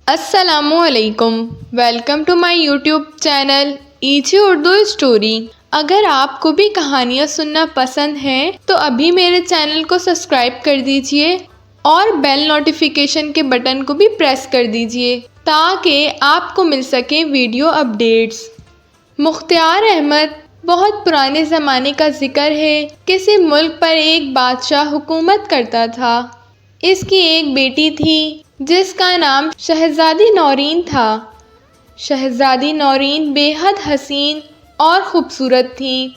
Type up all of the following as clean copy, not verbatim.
السلام علیکم، welcome to my YouTube channel easy Urdu story. اگر آپ کو بھی کہانیاں سننا پسند ہیں تو ابھی میرے چینل کو سبسکرائب کر دیجئے اور بیل نوٹیفیکیشن کے بٹن کو بھی پریس کر دیجئے تاکہ آپ کو مل سکیں ویڈیو اپڈیٹس۔ مختار احمد بہت پرانے زمانے کا ذکر ہے۔ کسی ملک پر ایک بادشاہ حکومت کرتا تھا۔ اس کی ایک بیٹی تھی جس کا نام شہزادی نورین تھا۔ شہزادی نورین بے حد حسین اور خوبصورت تھی۔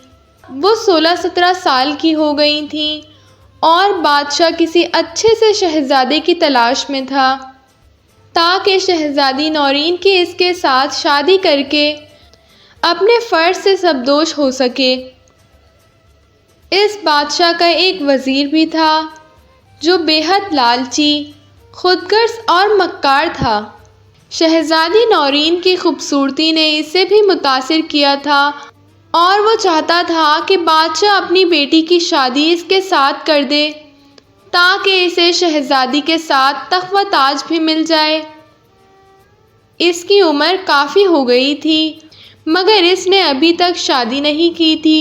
وہ 16-17 سال کی ہو گئی تھی اور بادشاہ کسی اچھے سے شہزادے کی تلاش میں تھا تاکہ شہزادی نورین کی اس کے ساتھ شادی کر کے اپنے فرض سے سبدوش ہو سکے۔ اس بادشاہ کا ایک وزیر بھی تھا جو بے حد لالچی، خود غرض اور مکار تھا۔ شہزادی نورین کی خوبصورتی نے اسے بھی متاثر کیا تھا اور وہ چاہتا تھا کہ بادشاہ اپنی بیٹی کی شادی اس کے ساتھ کر دے تاکہ اسے شہزادی کے ساتھ تخت و تاج بھی مل جائے۔ اس کی عمر کافی ہو گئی تھی مگر اس نے ابھی تک شادی نہیں کی تھی۔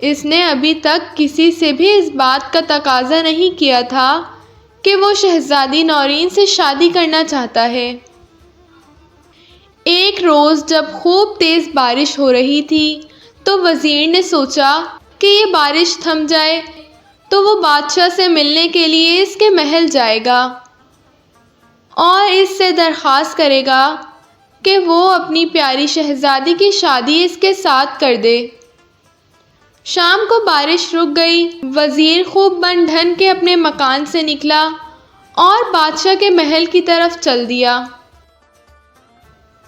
اس نے ابھی تک کسی سے بھی اس بات کا تقاضا نہیں کیا تھا کہ وہ شہزادی نورین سے شادی کرنا چاہتا ہے۔ ایک روز جب خوب تیز بارش ہو رہی تھی تو وزیر نے سوچا کہ یہ بارش تھم جائے تو وہ بادشاہ سے ملنے کے لیے اس کے محل جائے گا اور اس سے درخواست کرے گا کہ وہ اپنی پیاری شہزادی کی شادی اس کے ساتھ کر دے۔ شام کو بارش رک گئی۔ وزیر خوب بن ٹھن کے اپنے مکان سے نکلا اور بادشاہ کے محل کی طرف چل دیا۔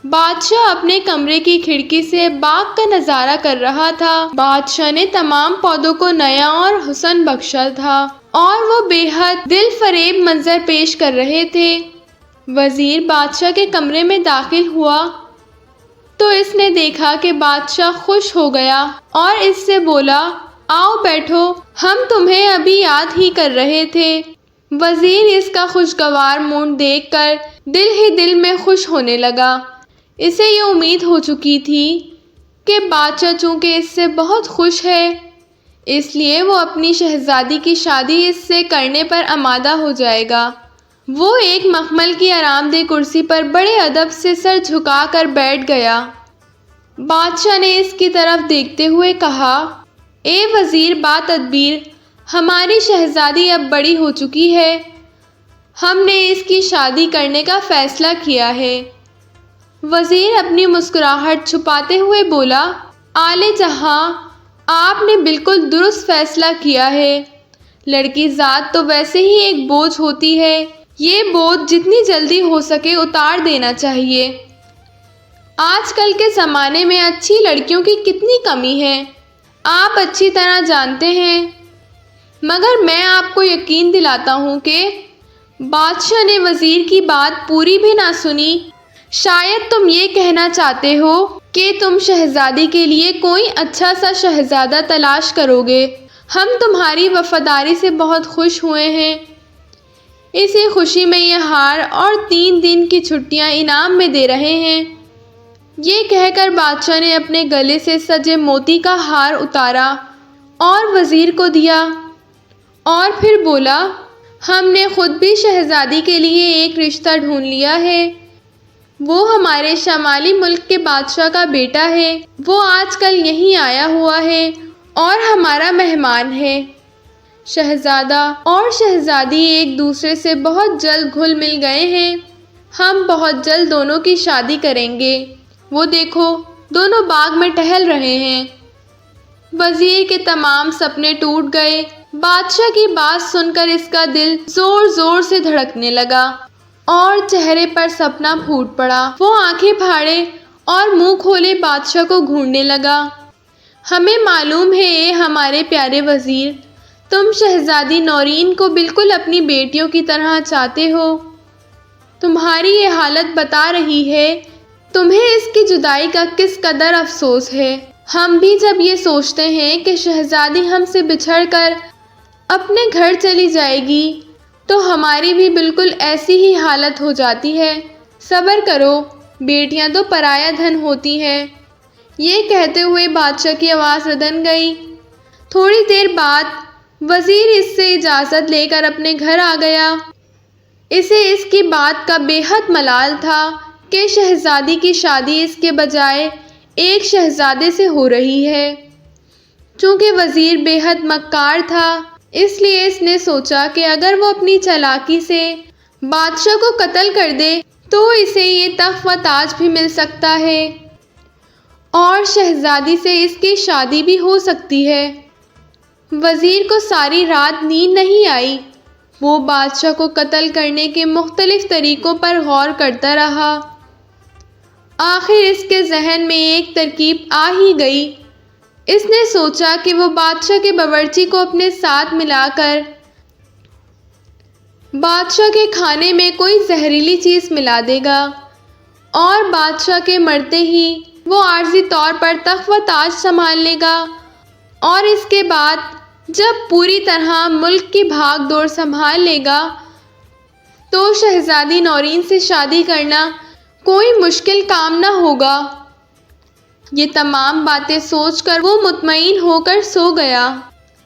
بادشاہ اپنے کمرے کی کھڑکی سے باغ کا نظارہ کر رہا تھا۔ بادشاہ نے تمام پودوں کو نیا اور حسن بخشا تھا اور وہ بے حد دل فریب منظر پیش کر رہے تھے۔ وزیر بادشاہ کے کمرے میں داخل ہوا تو اس نے دیکھا کہ بادشاہ خوش ہو گیا اور اس سے بولا، آؤ بیٹھو، ہم تمہیں ابھی یاد ہی کر رہے تھے۔ وزیر اس کا خوشگوار موڈ دیکھ کر دل ہی دل میں خوش ہونے لگا۔ اسے یہ امید ہو چکی تھی کہ بادشاہ چونکہ اس سے بہت خوش ہے اس لیے وہ اپنی شہزادی کی شادی اس سے کرنے پر آمادہ ہو جائے گا۔ وہ ایک مخمل کی آرام دہ کرسی پر بڑے ادب سے سر جھکا کر بیٹھ گیا۔ بادشاہ نے اس کی طرف دیکھتے ہوئے کہا، اے وزیر با تدبیر، ہماری شہزادی اب بڑی ہو چکی ہے۔ ہم نے اس کی شادی کرنے کا فیصلہ کیا ہے۔ وزیر اپنی مسکراہٹ چھپاتے ہوئے بولا، آلِ جہاں، آپ نے بالکل درست فیصلہ کیا ہے۔ لڑکی ذات تو ویسے ہی ایک بوجھ ہوتی ہے، یہ بوجھ جتنی جلدی ہو سکے اتار دینا چاہیے۔ آج کل کے زمانے میں اچھی لڑکیوں کی کتنی کمی ہے، آپ اچھی طرح جانتے ہیں، مگر میں آپ کو یقین دلاتا ہوں کہ بادشاہ نے وزیر کی بات پوری بھی نہ سنی۔ شاید تم یہ کہنا چاہتے ہو کہ تم شہزادی کے لیے کوئی اچھا سا شہزادہ تلاش کرو گے۔ ہم تمہاری وفاداری سے بہت خوش ہوئے ہیں۔ اسی خوشی میں یہ ہار اور 3 دن کی چھٹیاں انعام میں دے رہے ہیں۔ یہ کہہ کر بادشاہ نے اپنے گلے سے سجے موتی کا ہار اتارا اور وزیر کو دیا اور پھر بولا، ہم نے خود بھی شہزادی کے لیے ایک رشتہ ڈھونڈ لیا ہے۔ وہ ہمارے شمالی ملک کے بادشاہ کا بیٹا ہے۔ وہ آج کل یہیں آیا ہوا ہے اور ہمارا مہمان ہے۔ شہزادہ اور شہزادی ایک دوسرے سے بہت جلد گھل مل گئے ہیں۔ ہم بہت جلد دونوں کی شادی کریں گے۔ وہ دیکھو، دونوں باغ میں ٹہل رہے ہیں۔ وزیر کے تمام سپنے ٹوٹ گئے۔ بادشاہ کی بات سن کر اس کا دل زور زور سے دھڑکنے لگا اور چہرے پر سپنا پھوٹ پڑا۔ وہ آنکھیں پھاڑے اور منہ کھولے بادشاہ کو گھونڈنے لگا۔ ہمیں معلوم ہے اے ہمارے پیارے وزیر، تم شہزادی نورین کو بالکل اپنی بیٹیوں کی طرح چاہتے ہو۔ تمہاری یہ حالت بتا رہی ہے تمہیں اس کی جدائی کا کس قدر افسوس ہے۔ ہم بھی جب یہ سوچتے ہیں کہ شہزادی ہم سے بچھڑ کر اپنے گھر چلی جائے گی تو ہماری بھی بالکل ایسی ہی حالت ہو جاتی ہے۔ صبر کرو، بیٹیاں تو پرایا دھن ہوتی ہیں۔ یہ کہتے ہوئے بادشاہ کی آواز ردن گئی۔ تھوڑی دیر بعد وزیر اس سے اجازت لے کر اپنے گھر آ گیا۔ اسے اس کی بات کا بے حد ملال تھا کہ شہزادی کی شادی اس کے بجائے ایک شہزادے سے ہو رہی ہے۔ چونکہ وزیر بے حد مکار تھا، اس لیے اس نے سوچا کہ اگر وہ اپنی چالاکی سے بادشاہ کو قتل کر دے تو اسے یہ تخت و تاج بھی مل سکتا ہے اور شہزادی سے اس کی شادی بھی ہو سکتی ہے۔ وزیر کو ساری رات نیند نہیں آئی۔ وہ بادشاہ کو قتل کرنے کے مختلف طریقوں پر غور کرتا رہا۔ آخر اس کے ذہن میں ایک ترکیب آ ہی گئی۔ اس نے سوچا کہ وہ بادشاہ کے باورچی کو اپنے ساتھ ملا کر بادشاہ کے کھانے میں کوئی زہریلی چیز ملا دے گا اور بادشاہ کے مرتے ہی وہ عارضی طور پر تخت و تاج سنبھال لے گا، اور اس کے بعد جب پوری طرح ملک کی بھاگ دوڑ سنبھال لے گا تو شہزادی نورین سے شادی کرنا کوئی مشکل کام نہ ہوگا۔ یہ تمام باتیں سوچ کر وہ مطمئن ہو کر سو گیا۔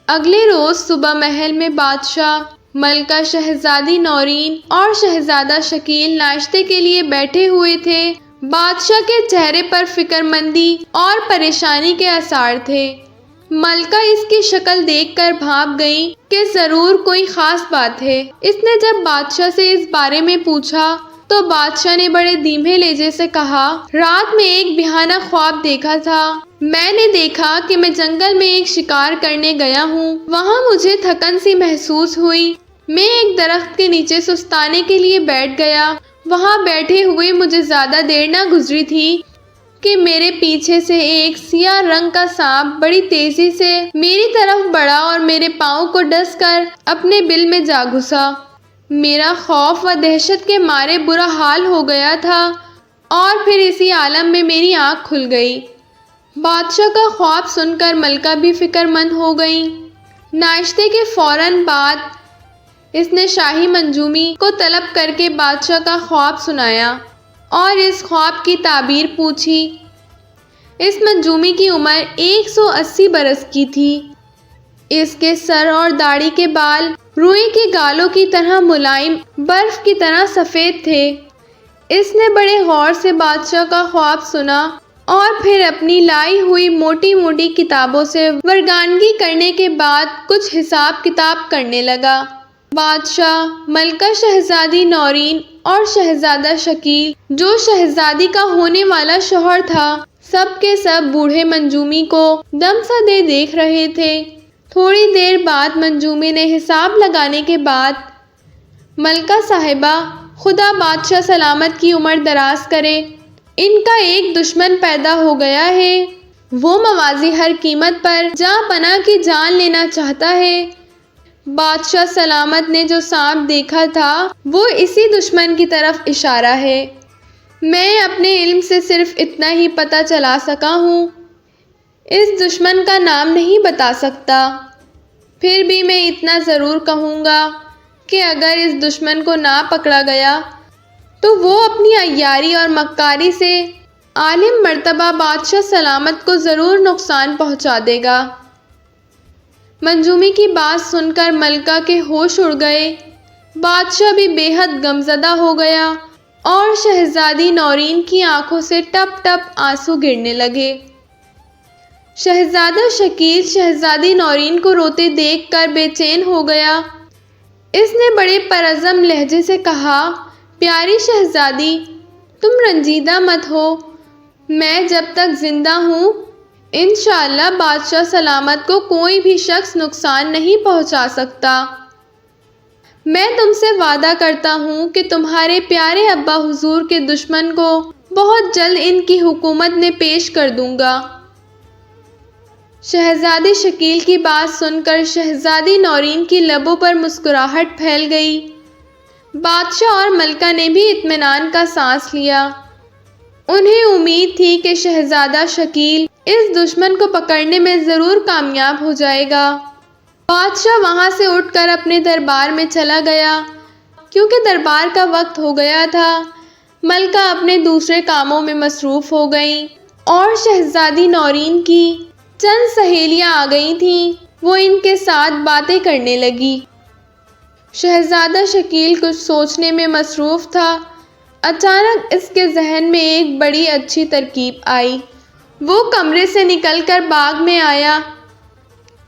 اگلے روز صبح محل میں بادشاہ، ملکہ شہزادی نورین اور شہزادہ شکیل ناشتے کے لیے بیٹھے ہوئے تھے۔ بادشاہ کے چہرے پر فکر مندی اور پریشانی کے آثار تھے۔ ملکہ اس کی شکل دیکھ کر بھانپ گئی کہ ضرور کوئی خاص بات ہے۔ اس نے جب بادشاہ سے اس بارے میں پوچھا تو بادشاہ نے بڑے دھیمے لہجے سے کہا، رات میں ایک بھیانک خواب دیکھا تھا۔ میں نے دیکھا کہ میں جنگل میں ایک شکار کرنے گیا ہوں۔ وہاں مجھے تھکن سی محسوس ہوئی۔ میں ایک درخت کے نیچے سستانے کے لیے بیٹھ گیا۔ وہاں بیٹھے ہوئے مجھے زیادہ دیر نہ گزری تھی کہ میرے پیچھے سے ایک سیاہ رنگ کا سانپ بڑی تیزی سے میری طرف بڑھا اور میرے پاؤں کو ڈس کر اپنے بل میں جا گھسا۔ میرا خوف و دہشت کے مارے برا حال ہو گیا تھا اور پھر اسی عالم میں میری آنکھ کھل گئی۔ بادشاہ کا خواب سن کر ملکہ بھی فکر مند ہو گئی۔ ناشتے کے فوراً بعد اس نے شاہی منجومی کو طلب کر کے بادشاہ کا خواب سنایا اور اس خواب کی تعبیر پوچھی۔ اس منجومی کی عمر 180 برس کی تھی۔ اس کے سر اور داڑھی کے بال روئی کے گالوں کی طرح ملائم، برف کی طرح سفید تھے۔ اس نے بڑے غور سے بادشاہ کا خواب سنا اور پھر اپنی لائی ہوئی موٹی موٹی کتابوں سے ورگانگی کرنے کے بعد کچھ حساب کتاب کرنے لگا۔ بادشاہ، ملکہ شہزادی نورین اور شہزادہ شکیل، جو شہزادی کا ہونے والا شوہر تھا، سب کے سب بوڑھے منجومی کو دم سا دے دیکھ رہے تھے۔ تھوڑی دیر بعد منجومی نے حساب لگانے کے بعد، ملکہ صاحبہ، خدا بادشاہ سلامت کی عمر دراز کرے، ان کا ایک دشمن پیدا ہو گیا ہے۔ وہ موازی ہر قیمت پر جاں پناہ کی جان لینا چاہتا ہے۔ بادشاہ سلامت نے جو سانپ دیکھا تھا وہ اسی دشمن کی طرف اشارہ ہے۔ میں اپنے علم سے صرف اتنا ہی پتہ چلا سکا ہوں۔ اس دشمن کا نام نہیں بتا سکتا، پھر بھی میں اتنا ضرور کہوں گا کہ اگر اس دشمن کو نہ پکڑا گیا تو وہ اپنی عیاری اور مکاری سے عالم مرتبہ بادشاہ سلامت کو ضرور نقصان پہنچا دے گا۔ منجومی کی بات سن کر ملکہ کے ہوش اڑ گئے۔ بادشاہ بھی بے حد غمزدہ ہو گیا اور شہزادی نورین کی آنکھوں سے ٹپ ٹپ آنسو گرنے لگے۔ شہزادہ شکیل شہزادی نورین کو روتے دیکھ کر بے چین ہو گیا۔ اس نے بڑے پرعزم لہجے سے کہا، پیاری شہزادی، تم رنجیدہ مت ہو۔ میں جب تک زندہ ہوں انشاءاللہ بادشاہ سلامت کو کوئی بھی شخص نقصان نہیں پہنچا سکتا۔ میں تم سے وعدہ کرتا ہوں کہ تمہارے پیارے ابا حضور کے دشمن کو بہت جلد ان کی حکومت میں پیش کر دوں گا۔ شہزادی شکیل کی بات سن کر شہزادی نورین کی لبوں پر مسکراہٹ پھیل گئی۔ بادشاہ اور ملکہ نے بھی اطمینان کا سانس لیا۔ انہیں امید تھی کہ شہزادہ شکیل اس دشمن کو پکڑنے میں ضرور کامیاب ہو جائے گا۔ بادشاہ وہاں سے اٹھ کر اپنے دربار میں چلا گیا۔ کیونکہ دربار کا وقت ہو گیا تھا، ملکہ اپنے دوسرے کاموں میں مصروف ہو گئیں اور شہزادی نورین کی چند سہیلیاں آ گئی تھیں۔ وہ ان کے ساتھ باتیں کرنے لگی۔ شہزادہ شکیل کچھ سوچنے میں مصروف تھا۔ اچانک اس کے ذہن میں ایک بڑی اچھی ترکیب آئی۔ وہ کمرے سے نکل کر باغ میں آیا۔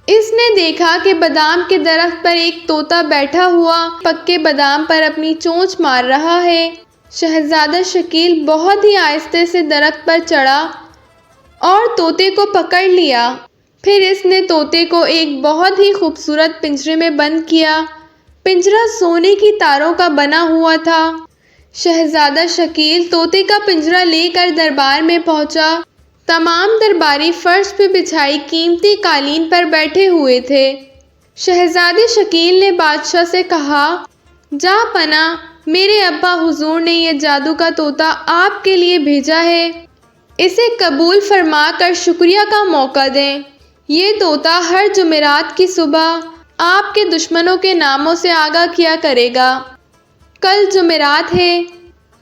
اس نے دیکھا کہ بادام کے درخت پر ایک طوطا بیٹھا ہوا پکے بادام پر اپنی چونچ مار رہا ہے۔ شہزادہ شکیل بہت ہی آہستہ سے درخت پر چڑھا اور طوطے کو پکڑ لیا۔ پھر اس نے طوطے کو ایک بہت ہی خوبصورت پنجرے میں بند کیا۔ پنجرہ سونے کی تاروں کا بنا ہوا تھا۔ شہزادہ شکیل طوطے کا پنجرہ لے کر دربار میں پہنچا۔ تمام درباری فرش پہ بچھائی قیمتی قالین پر بیٹھے ہوئے تھے۔ شہزادے شکیل نے بادشاہ سے کہا، جاں پناہ، میرے ابا حضور نے یہ جادو کا طوطا آپ کے لیے بھیجا ہے۔ اسے قبول فرما کر شکریہ کا موقع دیں۔ یہ طوطا ہر جمعرات کی صبح آپ کے دشمنوں کے ناموں سے آگاہ کیا کرے گا۔ کل جمعرات ہے۔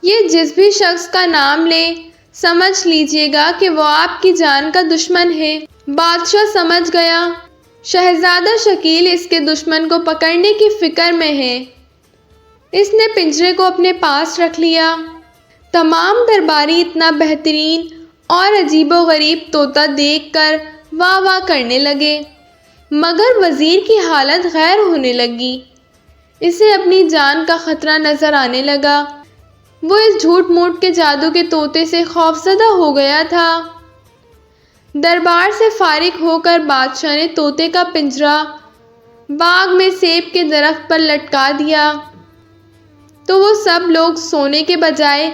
یہ جس بھی شخص کا نام لے سمجھ لیجیے گا کہ وہ آپ کی جان کا دشمن ہے۔ بادشاہ سمجھ گیا، شہزادہ شکیل اس کے دشمن کو پکڑنے کی فکر میں ہے۔ اس نے پنجرے کو اپنے پاس رکھ لیا۔ تمام درباری اتنا بہترین اور عجیب و غریب طوطا دیکھ کر واہ واہ کرنے لگے، مگر وزیر کی حالت غیر ہونے لگی۔ اسے اپنی جان کا خطرہ نظر آنے لگا۔ وہ اس جھوٹ موٹ کے جادو کے طوطے سے خوفزدہ ہو گیا تھا۔ دربار سے فارغ ہو کر بادشاہ نے طوطے کا پنجرہ باغ میں سیب کے درخت پر لٹکا دیا تو وہ سب لوگ سونے کے بجائے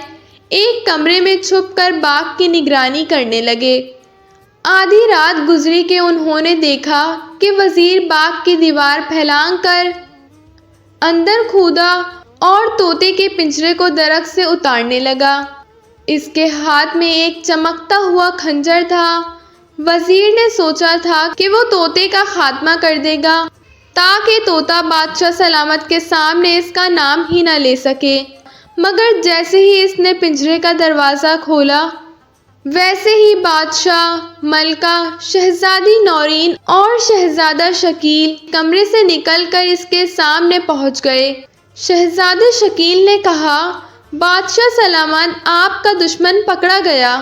ایک کمرے میں چھپ کر باغ کی نگرانی کرنے لگے۔ آدھی رات گزری کہ انہوں نے دیکھا کہ وزیر باغ کی دیوار پھلانگ کر اندر کھودا اور طوطے کے پنجرے کو درخت سے اتارنے لگا۔ اس کے ہاتھ میں ایک چمکتا ہوا خنجر تھا۔ وزیر نے سوچا تھا کہ وہ طوطے کا خاتمہ کر دے گا تاکہ طوطا بادشاہ سلامت کے سامنے اس کا نام ہی نہ لے سکے، مگر جیسے ہی اس نے پنجرے کا دروازہ کھولا ویسے ہی بادشاہ، ملکہ، شہزادی نورین اور شہزادہ شکیل کمرے سے نکل کر اس کے سامنے پہنچ گئے۔ شہزادہ شکیل نے کہا، بادشاہ سلامت، آپ کا دشمن پکڑا گیا۔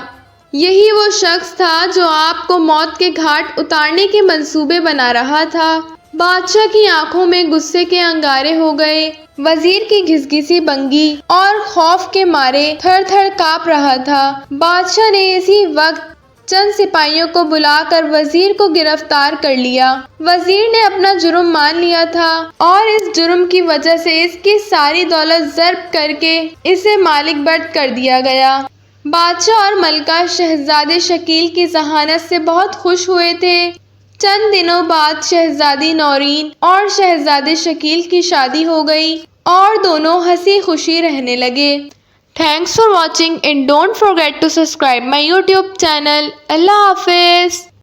یہی وہ شخص تھا جو آپ کو موت کے گھاٹ اتارنے کے منصوبے بنا رہا تھا۔ بادشاہ کی آنکھوں میں غصے کے انگارے ہو گئے۔ وزیر کی گھسگھسی بنگی اور خوف کے مارے تھر تھر کانپ رہا تھا۔ بادشاہ نے اسی وقت چند سپاہیوں کو بلا کر وزیر کو گرفتار کر لیا۔ وزیر نے اپنا جرم مان لیا تھا اور اس جرم کی وجہ سے اس کی ساری دولت ضبط کر کے اسے مالک برد کر دیا گیا۔ بادشاہ اور ملکہ شہزادے شکیل کی ذہانت سے بہت خوش ہوئے تھے۔ چند دنوں بعد شہزادی نورین اور شہزادے شکیل کی شادی ہو گئی اور دونوں ہنسی خوشی رہنے لگے۔ Thanks for watching and don't forget to subscribe my YouTube channel. اللہ حافظ.